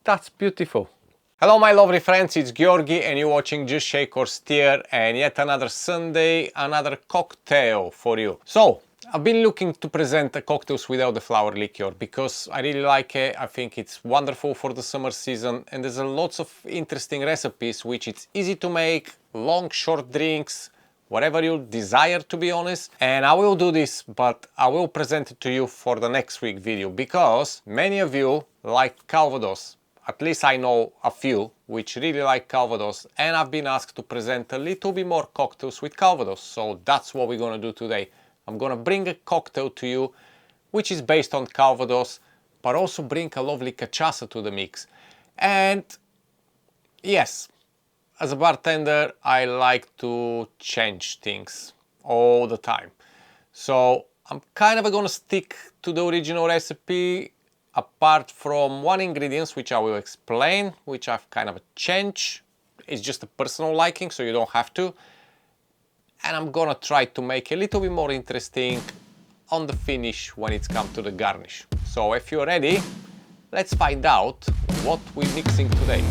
That's beautiful. Hello my lovely friends, it's Georgi and you're watching Just Shake or Stir, and yet another Sunday, another cocktail for you. So, I've been looking to present the cocktails without the flower liqueur because I really like it. I think it's wonderful for the summer season and there's lots of interesting recipes which it's easy to make, long, short drinks, whatever you desire, to be honest. And I will do this, but I will present it to you for the next week video because many of you like Calvados. At least I know a few which really like Calvados, and I've been asked to present a little bit more cocktails with Calvados. So that's what we're gonna do today. I'm gonna bring a cocktail to you which is based on Calvados, but also bring a lovely cachaça to the mix. And yes, as a bartender, I like to change things all the time. So I'm kind of gonna stick to the original recipe, apart from one ingredient which I will explain, which I've kind of changed. It's just a personal liking, so you don't have to. And I'm gonna try to make it a little bit more interesting on the finish when it's come to the garnish. So if you're ready, let's find out what we're mixing today.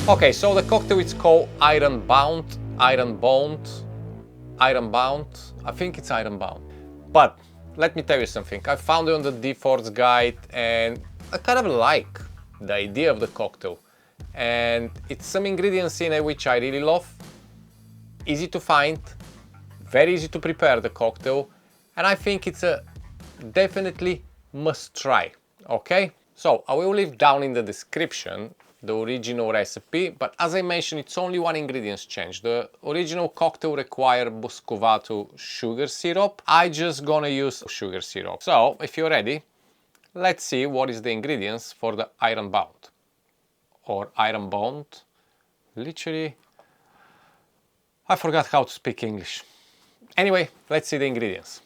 Okay, so the cocktail is called IRONBOUND. I think it's IRONBOUND. But let me tell you something. I found it on the Difford's guide and I kind of like the idea of the cocktail. And it's some ingredients in it which I really love. Easy to find, very easy to prepare the cocktail. And I think it's a definitely must try. Okay, so I will leave down in the description the original recipe, but as I mentioned, it's only one ingredient change. The original cocktail requires muscovado sugar syrup. I just gonna use sugar syrup. So if you're ready, let's see what is the ingredients for the IRONBOUND or IRONBOUND. Literally, I forgot how to speak English. Anyway, let's see the ingredients.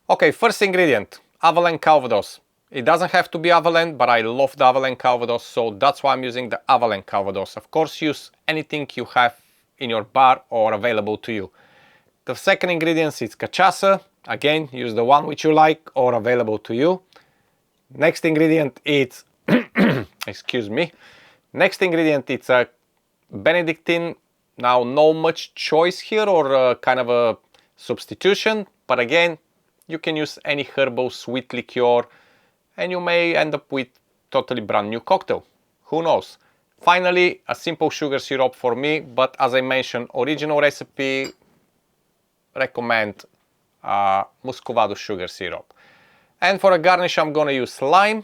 Okay, first ingredient, Avalanche Calvados. It doesn't have to be Avalanche, but I love the Avalanche Calvados, so that's why I'm using the Avalanche Calvados. Of course, use anything you have in your bar or available to you. The second ingredient is cachaça. Again, use the one which you like or available to you. Next ingredient is, excuse me. Next ingredient is a Benedictine. Now, no much choice here or kind of a substitution, but again, you can use any herbal sweet liqueur and you may end up with totally brand new cocktail. Who knows? Finally, a simple sugar syrup for me, but as I mentioned, original recipe, recommend muscovado sugar syrup. And for a garnish, I'm gonna use lime.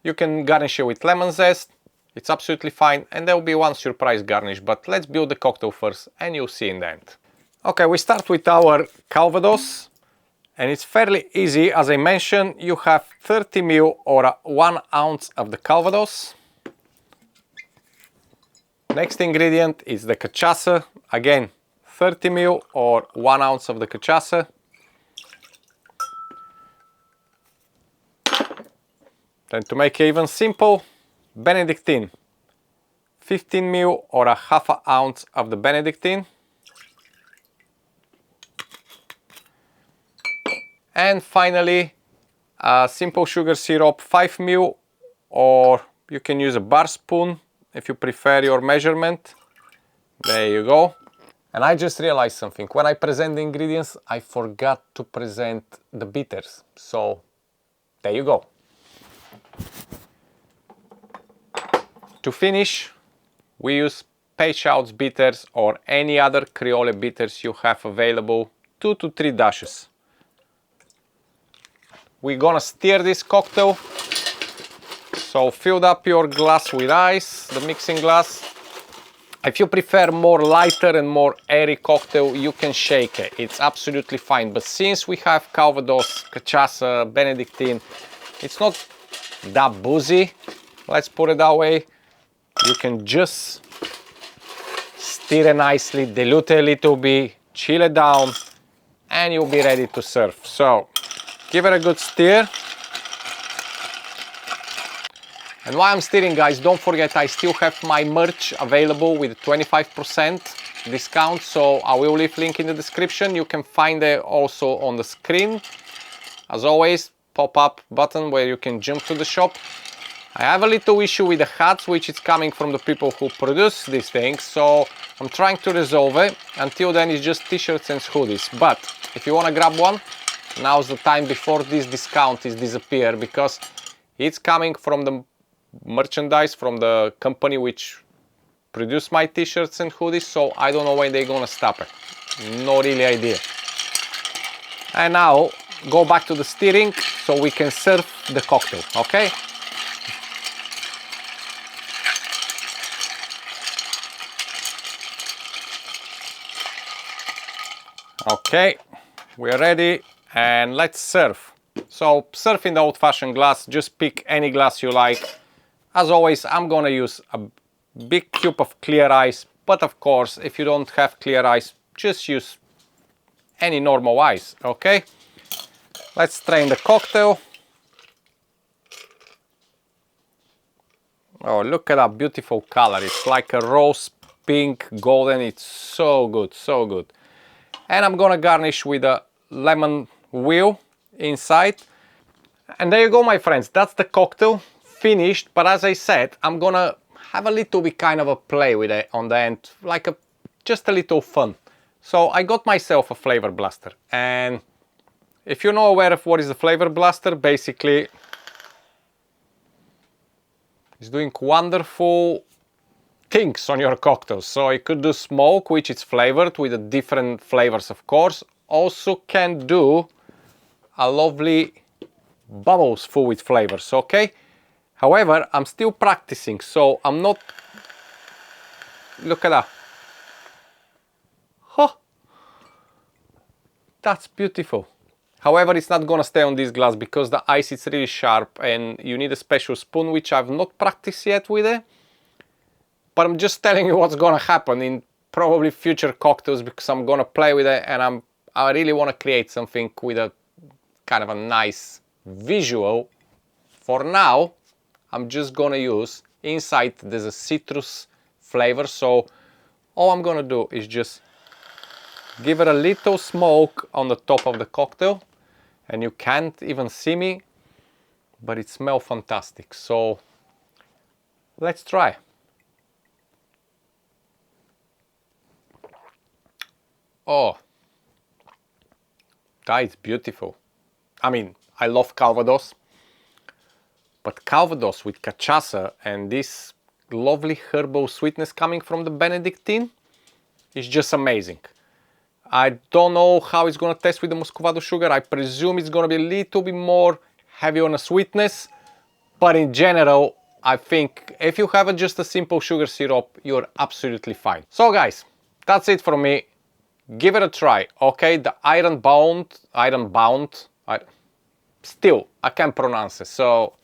You can garnish it with lemon zest. It's absolutely fine, and there will be one surprise garnish, but let's build the cocktail first, and you'll see in the end. Okay, we start with our Calvados. And it's fairly easy. As I mentioned, you have 30 ml or 1 ounce of the Calvados. Next ingredient is the cachaça. Again, 30 ml or 1 ounce of the cachaça. Then to make it even simple, Benedictine. 15 ml or a half an ounce of the Benedictine. And finally, a simple sugar syrup, 5 ml, or you can use a bar spoon if you prefer your measurement. There you go. And I just realized something. When I present the ingredients, I forgot to present the bitters. So there you go. To finish, we use Peychaud's bitters or any other Creole bitters you have available, 2 to 3 dashes. We're gonna stir this cocktail. So fill up your glass with ice, the mixing glass. If you prefer more lighter and more airy cocktail, you can shake it. It's absolutely fine. But since we have Calvados, cachaça, Benedictine, it's not that boozy. Let's put it that way. You can just stir it nicely, dilute it a little bit, chill it down, and you'll be ready to serve. So give it a good stir. And while I'm stirring, guys, don't forget I still have my merch available with 25% discount, so I will leave link in the description. You can find it also on the screen. As always, pop-up button where you can jump to the shop. I have a little issue with the hats, which is coming from the people who produce these things, so I'm trying to resolve it. Until then, it's just t-shirts and hoodies. But if you want to grab one, now's the time before this discount is disappear, because it's coming from the merchandise from the company which produce my t-shirts and hoodies, so I don't know when they're gonna stop it. No really idea. And now go back to the stirring so we can serve the cocktail, okay? Okay, we're ready and let's serve. So serve in the old-fashioned glass, just pick any glass you like. As always, I'm gonna use a big cube of clear ice, but of course, if you don't have clear ice, just use any normal ice, okay? Let's strain the cocktail. Oh, look at that beautiful color. It's like a rose pink golden. It's so good, so good. And I'm gonna garnish with a lemon wheel inside. And there you go, my friends. That's the cocktail finished. But as I said, I'm gonna have a little bit kind of a play with it on the end, like just a little fun. So I got myself a Flavourblaster, and if you're not aware of what is a Flavourblaster, basically it's doing wonderful things on your cocktails. So it could do smoke, which is flavored with the different flavors, of course. Also can do a lovely bubbles full with flavors, okay? However, I'm still practicing, so I'm not... Look at that. Huh. That's beautiful. However, it's not gonna stay on this glass because the ice is really sharp and you need a special spoon, which I've not practiced yet with it. But I'm just telling you what's gonna happen in probably future cocktails, because I'm gonna play with it and I really wanna create something with a kind of a nice visual. For now, I'm just gonna use, inside there's a citrus flavor, so all I'm gonna do is just give it a little smoke on the top of the cocktail, and you can't even see me, but it smells fantastic. So let's try. Oh, that is beautiful. I mean, I love Calvados, but Calvados with Cachaca and this lovely herbal sweetness coming from the Benedictine is just amazing. I don't know how it's gonna taste with the Muscovado sugar. I presume it's gonna be a little bit more heavy on the sweetness, but in general, I think if you have just a simple sugar syrup, you're absolutely fine. So guys, that's it from me. Give it a try, okay? The IRONBOUND, still, I can't pronounce it, so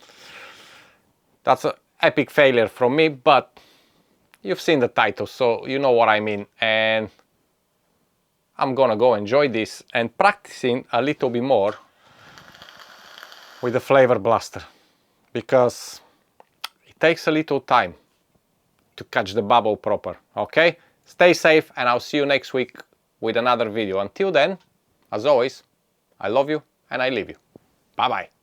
that's an epic failure from me, but you've seen the title, so you know what I mean. And I'm gonna go enjoy this and practicing a little bit more with the Flavourblaster, because it takes a little time to catch the bubble proper, okay? Stay safe and I'll see you next week with another video. Until then, as always, I love you and I leave you. Bye bye.